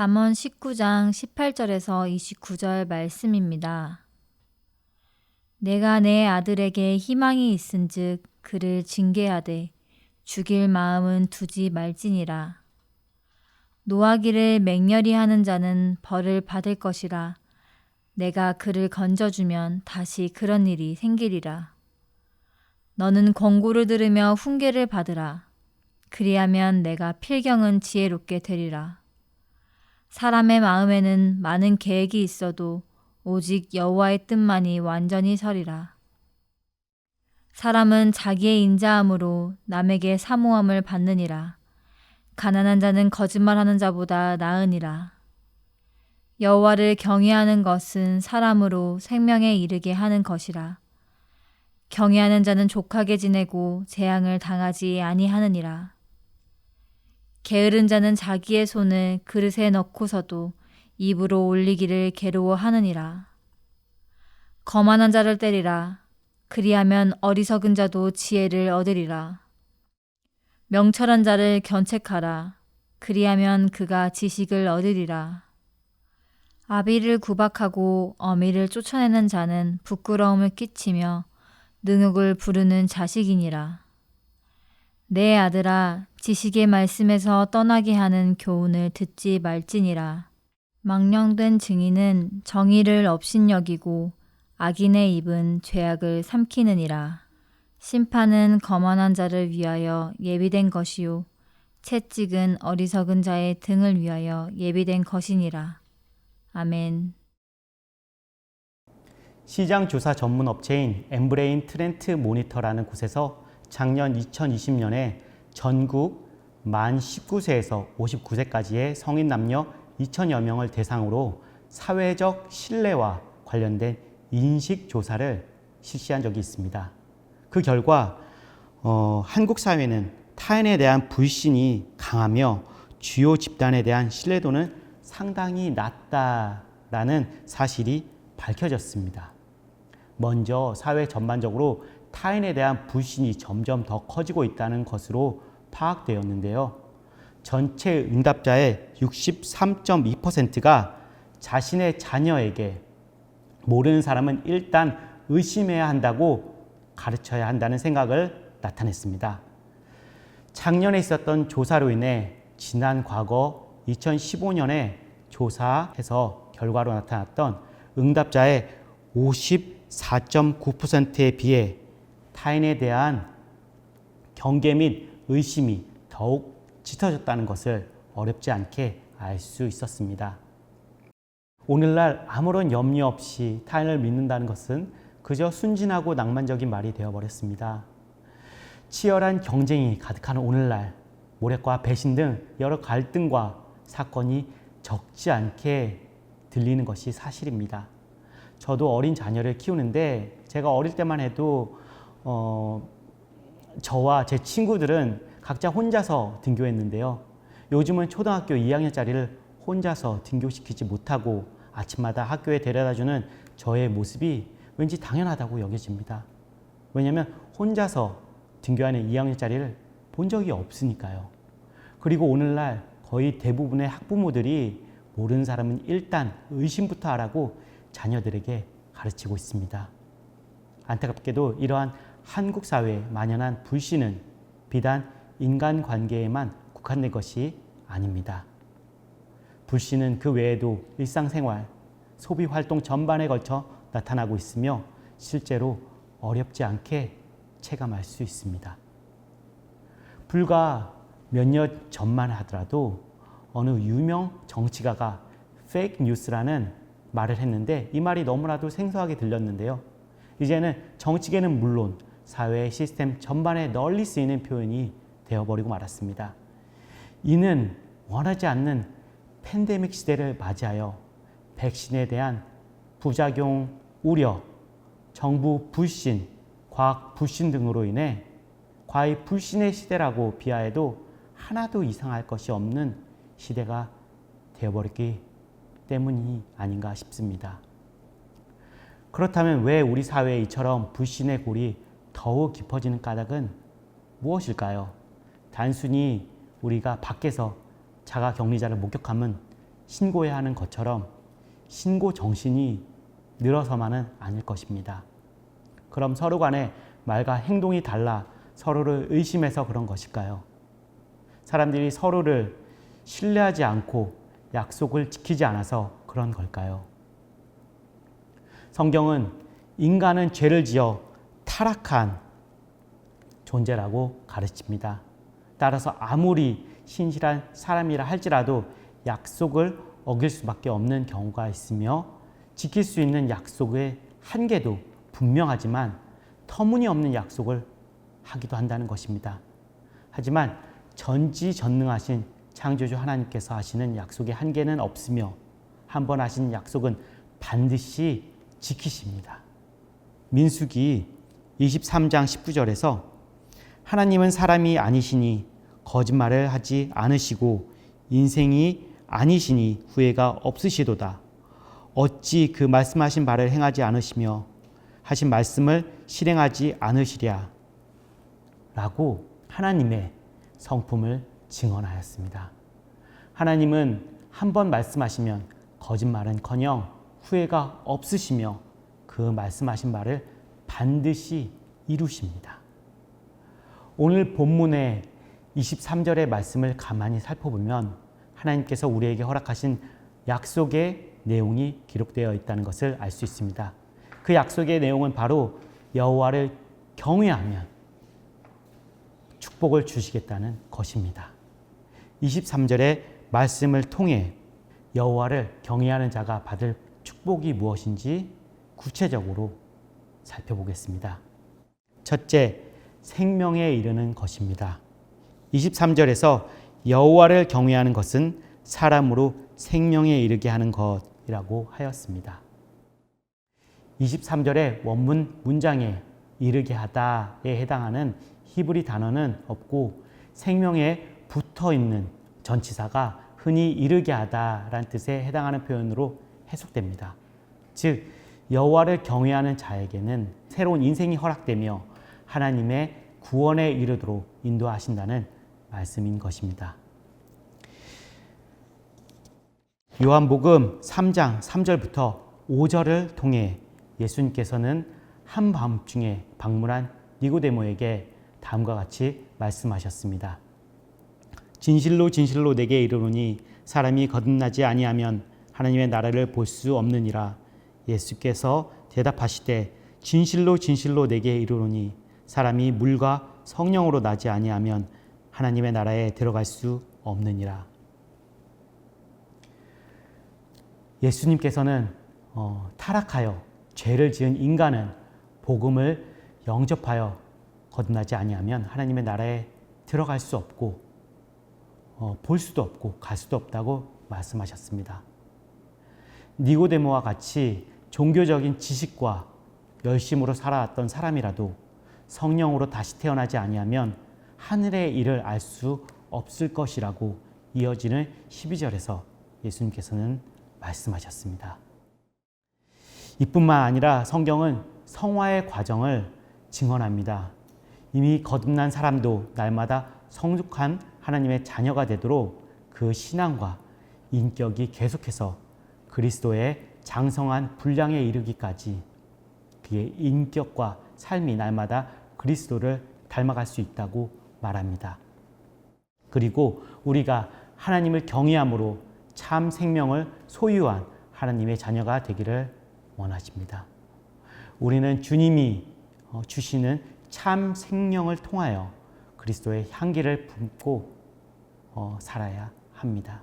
잠언 19장 18절에서 29절 말씀입니다. 내가 내 아들에게 희망이 있은즉 그를 징계하되 죽일 마음은 두지 말지니라. 노하기를 맹렬히 하는 자는 벌을 받을 것이라. 내가 그를 건져주면 다시 그런 일이 생기리라. 너는 권고를 들으며 훈계를 받으라. 그리하면 내가 필경은 지혜롭게 되리라. 사람의 마음에는 많은 계획이 있어도 오직 여호와의 뜻만이 완전히 서리라. 사람은 자기의 인자함으로 남에게 사모함을 받느니라. 가난한 자는 거짓말하는 자보다 나으니라. 여호와를 경외하는 것은 사람으로 생명에 이르게 하는 것이라. 경외하는 자는 족하게 지내고 재앙을 당하지 아니하느니라. 게으른 자는 자기의 손을 그릇에 넣고서도 입으로 올리기를 괴로워하느니라. 거만한 자를 때리라. 그리하면 어리석은 자도 지혜를 얻으리라. 명철한 자를 견책하라. 그리하면 그가 지식을 얻으리라. 아비를 구박하고 어미를 쫓아내는 자는 부끄러움을 끼치며 능욕을 부르는 자식이니라. 내 아들아, 지식의 말씀에서 떠나게 하는 교훈을 듣지 말지니라. 망령된 증인은 정의를 업신여기고 악인의 입은 죄악을 삼키느니라. 심판은 거만한 자를 위하여 예비된 것이요 채찍은 어리석은 자의 등을 위하여 예비된 것이니라. 아멘. 시장 조사 전문 업체인 엠브레인 트렌트 모니터라는 곳에서 작년 2020년에 전국 만 19세에서 59세까지의 성인 남녀 2,000여 명을 대상으로 사회적 신뢰와 관련된 인식 조사를 실시한 적이 있습니다. 그 결과 한국 사회는 타인에 대한 불신이 강하며 주요 집단에 대한 신뢰도는 상당히 낮다라는 사실이 밝혀졌습니다. 먼저 사회 전반적으로 타인에 대한 불신이 점점 더 커지고 있다는 것으로 파악되었는데요. 전체 응답자의 63.2%가 자신의 자녀에게 모르는 사람은 일단 의심해야 한다고 가르쳐야 한다는 생각을 나타냈습니다. 작년에 있었던 조사로 인해 지난 과거 2015년에 조사해서 결과로 나타났던 응답자의 54.9%에 비해 타인에 대한 경계 및 의심이 더욱 짙어졌다는 것을 어렵지 않게 알 수 있었습니다. 오늘날 아무런 염려 없이 타인을 믿는다는 것은 그저 순진하고 낭만적인 말이 되어버렸습니다. 치열한 경쟁이 가득한 오늘날 모략과 배신 등 여러 갈등과 사건이 적지 않게 들리는 것이 사실입니다. 저도 어린 자녀를 키우는데 제가 어릴 때만 해도 저와 제 친구들은 각자 혼자서 등교했는데요. 요즘은 초등학교 2학년짜리를 혼자서 등교시키지 못하고 아침마다 학교에 데려다주는 저의 모습이 왠지 당연하다고 여겨집니다. 왜냐하면 혼자서 등교하는 2학년짜리를 본 적이 없으니까요. 그리고 오늘날 거의 대부분의 학부모들이 모르는 사람은 일단 의심부터 하라고 자녀들에게 가르치고 있습니다. 안타깝게도 이러한 한국 사회에 만연한 불신은 비단 인간관계에만 국한된 것이 아닙니다. 불신은 그 외에도 일상생활, 소비활동 전반에 걸쳐 나타나고 있으며 실제로 어렵지 않게 체감할 수 있습니다. 불과 몇 년 전만 하더라도 어느 유명 정치가가 페이크 뉴스라는 말을 했는데 이 말이 너무나도 생소하게 들렸는데요. 이제는 정치계는 물론 사회의 시스템 전반에 널리 쓰이는 표현이 되어버리고 말았습니다. 이는 원하지 않는 팬데믹 시대를 맞이하여 백신에 대한 부작용 우려, 정부 불신, 과학 불신 등으로 인해 과히 불신의 시대라고 비하해도 하나도 이상할 것이 없는 시대가 되어버렸기 때문이 아닌가 싶습니다. 그렇다면 왜 우리 사회에 이처럼 불신의 골이 더욱 깊어지는 까닭은 무엇일까요? 단순히 우리가 밖에서 자가격리자를 목격하면 신고해야 하는 것처럼 신고 정신이 늘어서만은 아닐 것입니다. 그럼 서로 간에 말과 행동이 달라 서로를 의심해서 그런 것일까요? 사람들이 서로를 신뢰하지 않고 약속을 지키지 않아서 그런 걸까요? 성경은 인간은 죄를 지어 타락한 존재라고 가르칩니다. 따라서 아무리 신실한 사람이라 할지라도 약속을 어길 수밖에 없는 경우가 있으며 지킬 수 있는 약속의 한계도 분명하지만 터무니없는 약속을 하기도 한다는 것입니다. 하지만 전지전능하신 창조주 하나님께서 하시는 약속의 한계는 없으며 한 번 하신 약속은 반드시 지키십니다. 민수기 23장 19절에서 하나님은 사람이 아니시니 거짓말을 하지 않으시고 인생이 아니시니 후회가 없으시도다. 어찌 그 말씀하신 바를 행하지 않으시며 하신 말씀을 실행하지 않으시랴. 라고 하나님의 성품을 증언하였습니다. 하나님은 한 번 말씀하시면 거짓말은커녕 후회가 없으시며 그 말씀하신 바를 반드시 이루십니다. 오늘 본문의 23절의 말씀을 가만히 살펴보면 하나님께서 우리에게 허락하신 약속의 내용이 기록되어 있다는 것을 알 수 있습니다. 그 약속의 내용은 바로 여호와를 경외하면 축복을 주시겠다는 것입니다. 23절의 말씀을 통해 여호와를 경외하는 자가 받을 축복이 무엇인지 구체적으로 살펴보겠습니다. 첫째, 생명에 이르는 것입니다. 23절에서 여호와를 경외하는 것은 사람으로 생명에 이르게 하는 것이라고 하였습니다. 23절의 원문 문장에 이르게 하다에 해당하는 히브리 단어는 없고 생명에 붙어 있는 전치사가 흔히 이르게 하다라는 뜻에 해당하는 표현으로 해석됩니다. 즉 여호와를 경외하는 자에게는 새로운 인생이 허락되며 하나님의 구원에 이르도록 인도하신다는 말씀인 것입니다. 요한복음 3장 3절부터 5절을 통해 예수님께서는 한밤중에 방문한 니고데모에게 다음과 같이 말씀하셨습니다. 진실로 진실로 내게 이르노니 사람이 거듭나지 아니하면 하나님의 나라를 볼 수 없느니라. 예수께서 대답하시되 진실로 진실로 내게 이르노니 사람이 물과 성령으로 나지 아니하면 하나님의 나라에 들어갈 수 없느니라. 예수님께서는 타락하여 죄를 지은 인간은 복음을 영접하여 거듭나지 아니하면 하나님의 나라에 들어갈 수 없고 볼 수도 없고 갈 수도 없다고 말씀하셨습니다. 니고데모와 같이 종교적인 지식과 열심으로 살아왔던 사람이라도 성령으로 다시 태어나지 아니하면 하늘의 일을 알 수 없을 것이라고 이어지는 12절에서 예수님께서는 말씀하셨습니다. 이뿐만 아니라 성경은 성화의 과정을 증언합니다. 이미 거듭난 사람도 날마다 성숙한 하나님의 자녀가 되도록 그 신앙과 인격이 계속해서 그리스도의 장성한 분량에 이르기까지 그의 인격과 삶이 날마다 그리스도를 닮아갈 수 있다고 말합니다. 그리고 우리가 하나님을 경외함으로 참 생명을 소유한 하나님의 자녀가 되기를 원하십니다. 우리는 주님이 주시는 참 생명을 통하여 그리스도의 향기를 품고 살아야 합니다.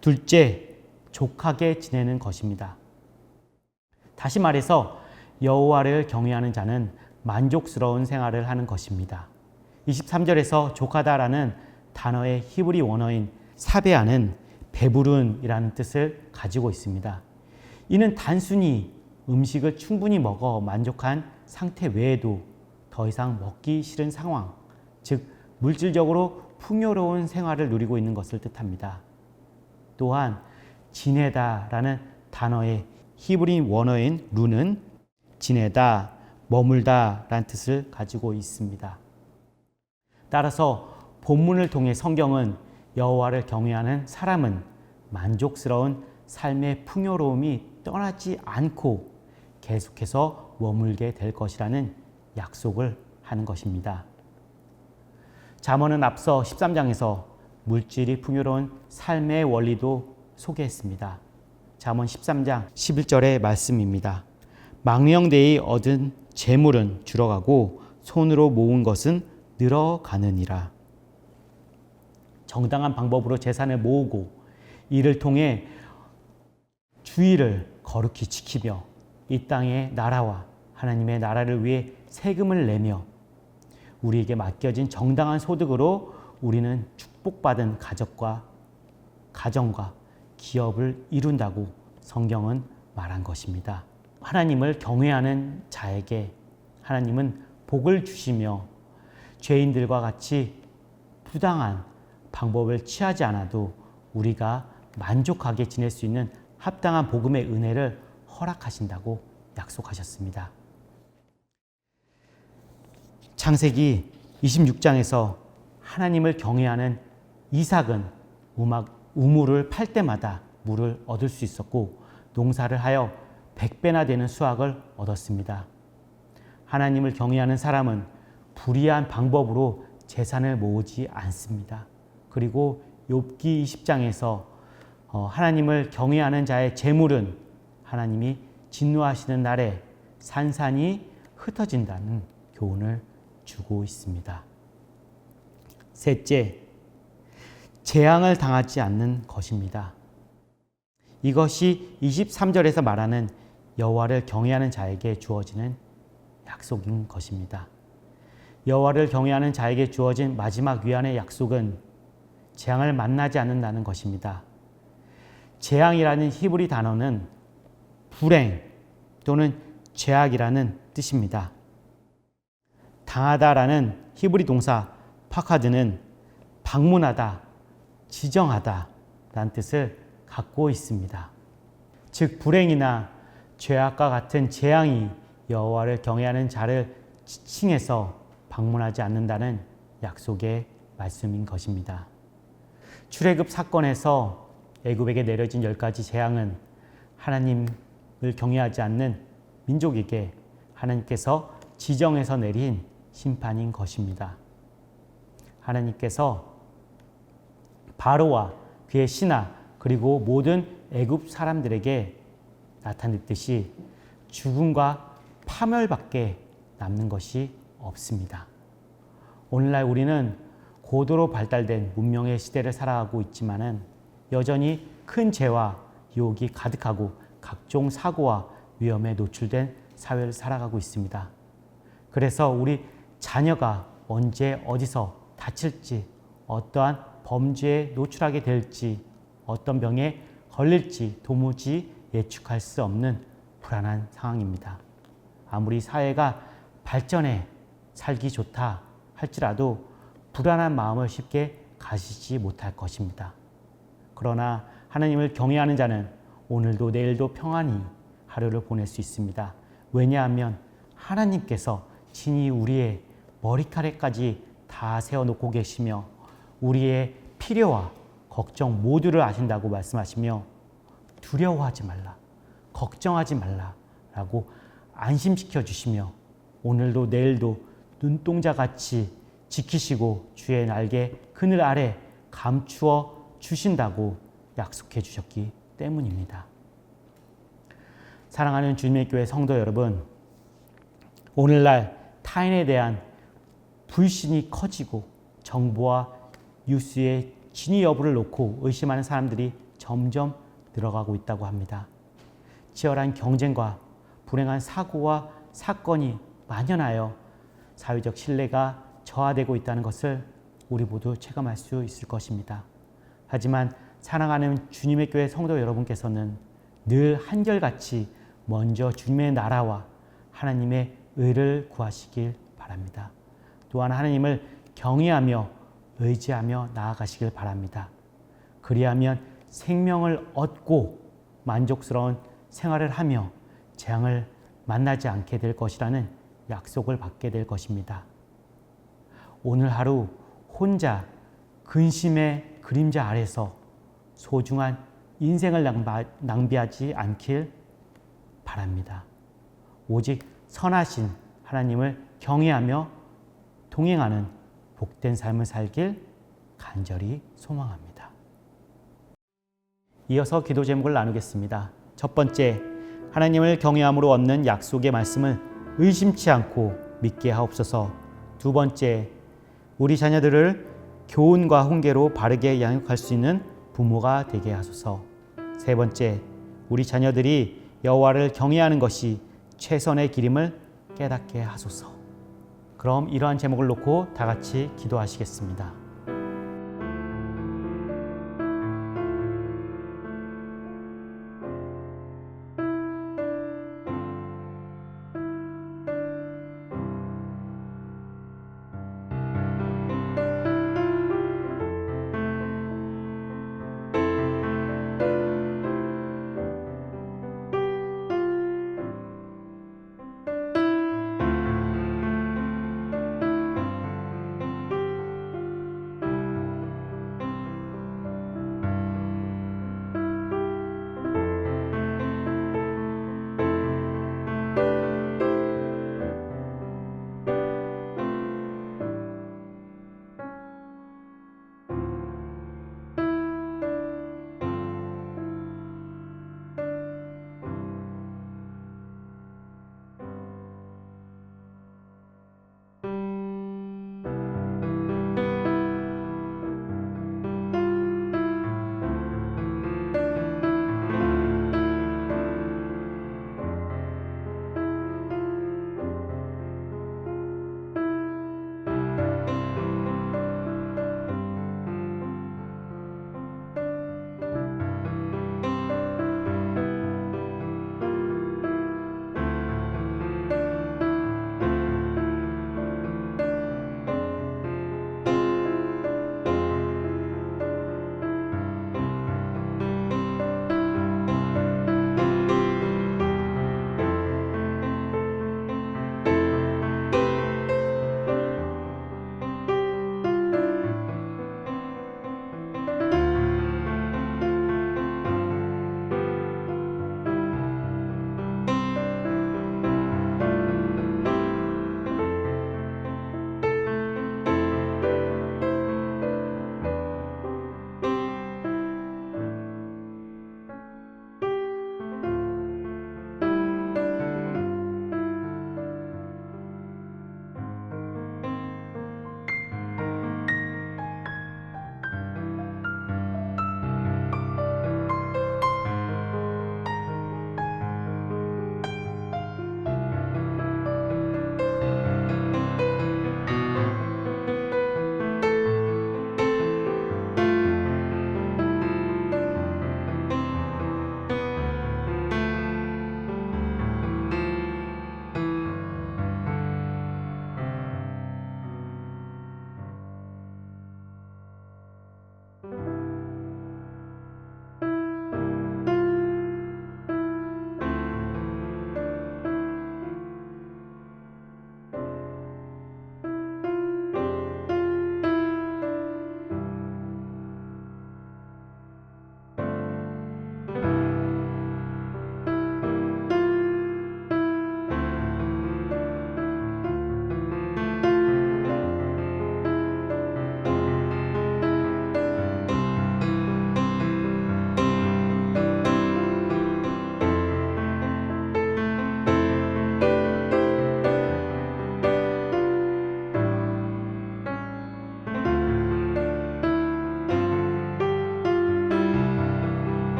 둘째, 족하게 지내는 것입니다. 다시 말해서 여호와를 경외하는 자는 만족스러운 생활을 하는 것입니다. 23절에서 족하다라는 단어의 히브리 원어인 사베아는 배부른이라는 뜻을 가지고 있습니다. 이는 단순히 음식을 충분히 먹어 만족한 상태 외에도 더 이상 먹기 싫은 상황, 즉 물질적으로 풍요로운 생활을 누리고 있는 것을 뜻합니다. 또한 지내다라는 단어의 히브리 원어인 루는 지내다, 머물다라는 뜻을 가지고 있습니다. 따라서 본문을 통해 성경은 여호와를 경외하는 사람은 만족스러운 삶의 풍요로움이 떠나지 않고 계속해서 머물게 될 것이라는 약속을 하는 것입니다. 잠언은 앞서 13장에서 물질이 풍요로운 삶의 원리도 소개했습니다. 잠언 13장 11절의 말씀입니다. 망령되이 얻은 재물은 줄어가고 손으로 모은 것은 늘어가느니라. 정당한 방법으로 재산을 모으고 이를 통해 주의를 거룩히 지키며 이 땅의 나라와 하나님의 나라를 위해 세금을 내며 우리에게 맡겨진 정당한 소득으로 우리는 축복받은 가정과 기업을 이룬다고 성경은 말한 것입니다. 하나님을 경외하는 자에게 하나님은 복을 주시며 죄인들과 같이 부당한 방법을 취하지 않아도 우리가 만족하게 지낼 수 있는 합당한 복음의 은혜를 허락하신다고 약속하셨습니다. 창세기 26장에서 하나님을 경외하는 이삭은 우물을 팔 때마다 물을 얻을 수 있었고 농사를 하여 100배나 되는 수확을 얻었습니다. 하나님을 경외하는 사람은 불의한 방법으로 재산을 모으지 않습니다. 그리고 욥기 20장에서 하나님을 경외하는 자의 재물은 하나님이 진노하시는 날에 산산이 흩어진다는 교훈을 주고 있습니다. 셋째, 재앙을 당하지 않는 것입니다. 이것이 23절에서 말하는 여호와를 경외하는 자에게 주어지는 약속인 것입니다. 여호와를 경외하는 자에게 주어진 마지막 위안의 약속은 재앙을 만나지 않는다는 것입니다. 재앙이라는 히브리 단어는 불행 또는 죄악이라는 뜻입니다. 당하다라는 히브리 동사 파카드는 방문하다, 지정하다 라는 뜻을 갖고 있습니다. 즉 불행이나 죄악과 같은 재앙이 여호와를 경외하는 자를 지칭해서 방문하지 않는다는 약속의 말씀인 것입니다. 출애굽 사건에서 애굽에게 내려진 10가지 재앙은 하나님을 경외하지 않는 민족에게 하나님께서 지정해서 내린 심판인 것입니다. 하나님께서 바로와 그의 신하 그리고 모든 애굽 사람들에게 나타냈듯이 죽음과 파멸밖에 남는 것이 없습니다. 오늘날 우리는 고도로 발달된 문명의 시대를 살아가고 있지만은 여전히 큰 죄와 유혹이 가득하고 각종 사고와 위험에 노출된 사회를 살아가고 있습니다. 그래서 우리 자녀가 언제 어디서 다칠지, 어떠한 범죄에 노출하게 될지, 어떤 병에 걸릴지 도무지 예측할 수 없는 불안한 상황입니다. 아무리 사회가 발전해 살기 좋다 할지라도 불안한 마음을 쉽게 가지지 못할 것입니다. 그러나 하나님을 경외하는 자는 오늘도 내일도 평안히 하루를 보낼 수 있습니다. 왜냐하면 하나님께서 친히 우리의 머리카락까지 다 세워놓고 계시며 우리의 필요와 걱정 모두를 아신다고 말씀하시며 두려워하지 말라, 걱정하지 말라라고 안심시켜 주시며 오늘도 내일도 눈동자같이 지키시고 주의 날개 그늘 아래 감추어 주신다고 약속해 주셨기 때문입니다. 사랑하는 주님의 교회 성도 여러분, 오늘날 타인에 대한 불신이 커지고 정보와 뉴스의 진위 여부를 놓고 의심하는 사람들이 점점 늘어가고 있다고 합니다. 치열한 경쟁과 불행한 사고와 사건이 만연하여 사회적 신뢰가 저하되고 있다는 것을 우리 모두 체감할 수 있을 것입니다. 하지만 사랑하는 주님의 교회 성도 여러분께서는 늘 한결같이 먼저 주님의 나라와 하나님의 의를 구하시길 바랍니다. 또한 하나님을 경외하며 의지하며 나아가시길 바랍니다. 그리하면 생명을 얻고 만족스러운 생활을 하며 재앙을 만나지 않게 될 것이라는 약속을 받게 될 것입니다. 오늘 하루 혼자 근심의 그림자 아래서 소중한 인생을 낭비하지 않길 바랍니다. 오직 선하신 하나님을 경외하며 동행하는 복된 삶을 살길 간절히 소망합니다. 이어서 기도 제목을 나누겠습니다. 첫 번째, 하나님을 경외함으로 얻는 약속의 말씀을 의심치 않고 믿게 하옵소서. 두 번째, 우리 자녀들을 교훈과 훈계로 바르게 양육할 수 있는 부모가 되게 하소서. 세 번째, 우리 자녀들이 여호와를 경외하는 것이 최선의 길임을 깨닫게 하소서. 그럼 이러한 제목을 놓고 다 같이 기도하시겠습니다.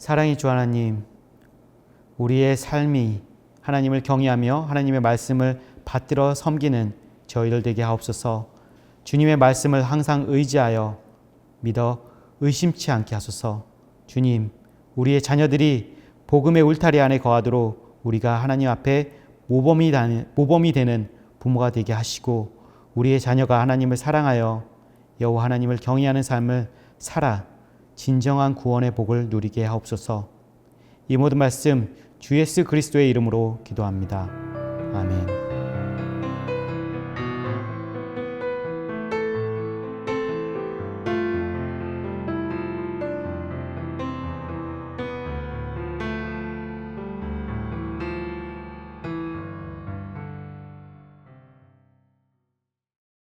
사랑의 주 하나님, 우리의 삶이 하나님을 경외하며 하나님의 말씀을 받들어 섬기는 저희들 되게 하옵소서. 주님의 말씀을 항상 의지하여 믿어 의심치 않게 하소서. 주님, 우리의 자녀들이 복음의 울타리 안에 거하도록 우리가 하나님 앞에 모범이 되는 부모가 되게 하시고, 우리의 자녀가 하나님을 사랑하여 여호와 하나님을 경외하는 삶을 살아 진정한 구원의 복을 누리게 하옵소서. 이 모든 말씀 주 예수 그리스도의 이름으로 기도합니다.